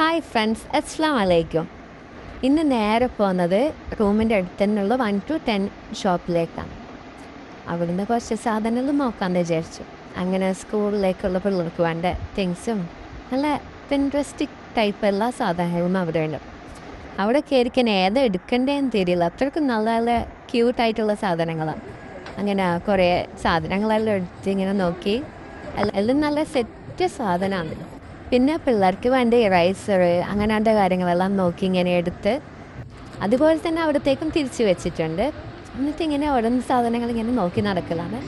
Hi friends, അസ്സലാമു അലൈക്കും. ഇന്ന് നേരെ പോകുന്നത് റൂമിൻ്റെ അടുത്ത് തന്നെയുള്ള 1 to 10 ഷോപ്പിലേക്കാണ്. അവിടുന്ന് കുറച്ച് സാധനങ്ങൾ നോക്കാമെന്ന് വിചാരിച്ചു. അങ്ങനെ സ്കൂളിലേക്കുള്ള പിള്ളേർക്ക് വേണ്ട തിങ്സും നല്ല ഇൻട്രസ്റ്റിംഗ് ടൈപ്പ് എല്ലാ സാധനങ്ങളും അവിടെ ഉണ്ട്. അവിടെ കയറിക്കാൻ ഏതാ എടുക്കേണ്ടതെന്ന് തിരിയില്ല, അത്രയ്ക്കും നല്ല നല്ല ക്യൂട്ടായിട്ടുള്ള സാധനങ്ങളാണ്. അങ്ങനെ കുറേ സാധനങ്ങളെല്ലാം എടുത്ത് ഇങ്ങനെ നോക്കി, എല്ലാം നല്ല സെറ്റ് സാധനമാണ്. പിന്നെ പിള്ളേർക്ക് വേണ്ട ഇറൈസർ അങ്ങനത്തെ കാര്യങ്ങളെല്ലാം നോക്കി ഇങ്ങനെ എടുത്ത് അതുപോലെ തന്നെ അവിടത്തേക്കും തിരിച്ച് വെച്ചിട്ടുണ്ട്. എന്നിട്ട് ഇങ്ങനെ ഓരോന്ന് സാധനങ്ങൾ ഇങ്ങനെ നോക്കി നടക്കലാണ്.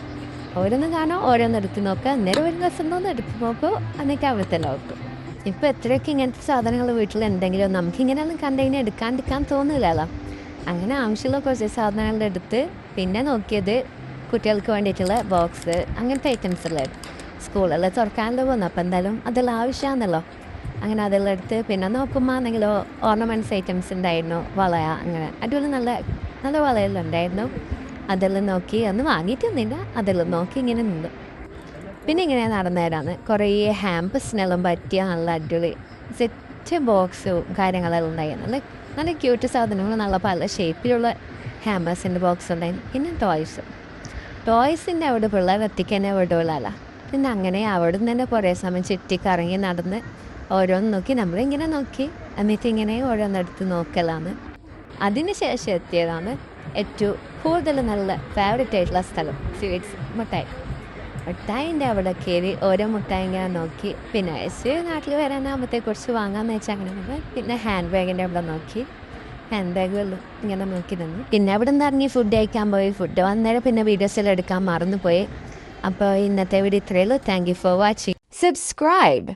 ഓരോന്ന് കാണാൻ ഓരോന്ന് എടുത്ത് നോക്കുക, അന്നേരം ഒരു ദിവസം ഒന്ന് എടുത്ത് നോക്കും, എന്നിട്ട് അവിടുത്തെ നോക്കും. ഇപ്പോൾ എത്രയൊക്കെ ഇങ്ങനത്തെ സാധനങ്ങൾ വീട്ടിലുണ്ടെങ്കിലും നമുക്കിങ്ങനെയൊന്നും കണ്ടെങ്കിൽ എടുക്കാൻ തോന്നില്ലല്ലോ. അങ്ങനെ ആവശ്യമുള്ള കുറച്ച് സാധനങ്ങൾ എടുത്ത് പിന്നെ നോക്കിയത് കുട്ടികൾക്ക് വേണ്ടിയിട്ടുള്ള ബോക്സ് അങ്ങനത്തെ ഐറ്റംസ് എല്ലാം സ്കൂളെല്ലാം തുറക്കാനല്ലോ പോകുന്നു. അപ്പോൾ എന്തായാലും അതെല്ലാം ആവശ്യമാണല്ലോ. അങ്ങനെ അതെല്ലാം എടുത്ത് പിന്നെ നോക്കുമ്പോൾ ആണെങ്കിലോ ഓർണമെൻറ്റ്സ് ഐറ്റംസ് ഉണ്ടായിരുന്നു, വളയ അങ്ങനെ അടിപൊളി നല്ല നല്ല വളയെല്ലാം ഉണ്ടായിരുന്നു. അതെല്ലാം നോക്കി അന്ന് വാങ്ങിയിട്ടൊന്നുമില്ല, അതെല്ലാം നോക്കി ഇങ്ങനെ നിന്നു. പിന്നെ ഇങ്ങനെ നടന്നേരാണ് കുറേ ഹാമ്പസിനെല്ലാം പറ്റിയ നല്ല അടിപൊളി സെറ്റ് ബോക്സും കാര്യങ്ങളെല്ലാം ഉണ്ടായിരുന്നു. നല്ല നല്ല ക്യൂട്ട് സാധനങ്ങൾ, നല്ല പല ഷേപ്പിലുള്ള ഹാമ്പേഴ്സിൻ്റെ ബോക്സ് ഉണ്ടായിരുന്നു. പിന്നെ ടോയ്സിൻ്റെ അവിടെ പിള്ളേർ എത്തിക്കാൻ വിടുകയല്ല. പിന്നെ അങ്ങനെ അവിടെ നിന്ന് തന്നെ കുറേ സമയം ചുറ്റിക്കറങ്ങി നടന്ന് ഓരോന്ന് നോക്കി നമ്മളിങ്ങനെ നോക്കി, എന്നിട്ട് ഇങ്ങനെ ഓരോന്നെടുത്ത് നോക്കലാണ്. അതിന് ശേഷം എത്തിയതാണ് ഏറ്റവും കൂടുതൽ നല്ല ഫേവറേറ്റ് ആയിട്ടുള്ള സ്ഥലം, സ്വീറ്റ്സ് മിഠായിൻ്റെ അവിടെ കയറി ഓരോ മിഠായി ഇങ്ങനെ നോക്കി. പിന്നെ നാട്ടിൽ വരാനാകുമ്പോഴത്തെ കുറച്ച് വാങ്ങാമെന്ന് വെച്ചാൽ അങ്ങനെ പിന്നെ ഹാൻഡ് ബാഗിൻ്റെ അവിടെ നോക്കി, ഹാൻഡ് ബാഗുകളിൽ ഇങ്ങനെ നോക്കി നിന്നു. പിന്നെ അവിടെ നിന്ന് ഇറങ്ങി ഫുഡ് കഴിക്കാൻ പോയി. ഫുഡ് വന്നേരം പിന്നെ വീഡിയോസെല്ലാം എടുക്കാൻ മറന്നുപോയി. അപ്പോൾ ഇന്നത്തെ വീഡിയോ ഇത്രയേ ഉള്ളൂ. Thank you for watching. Subscribe.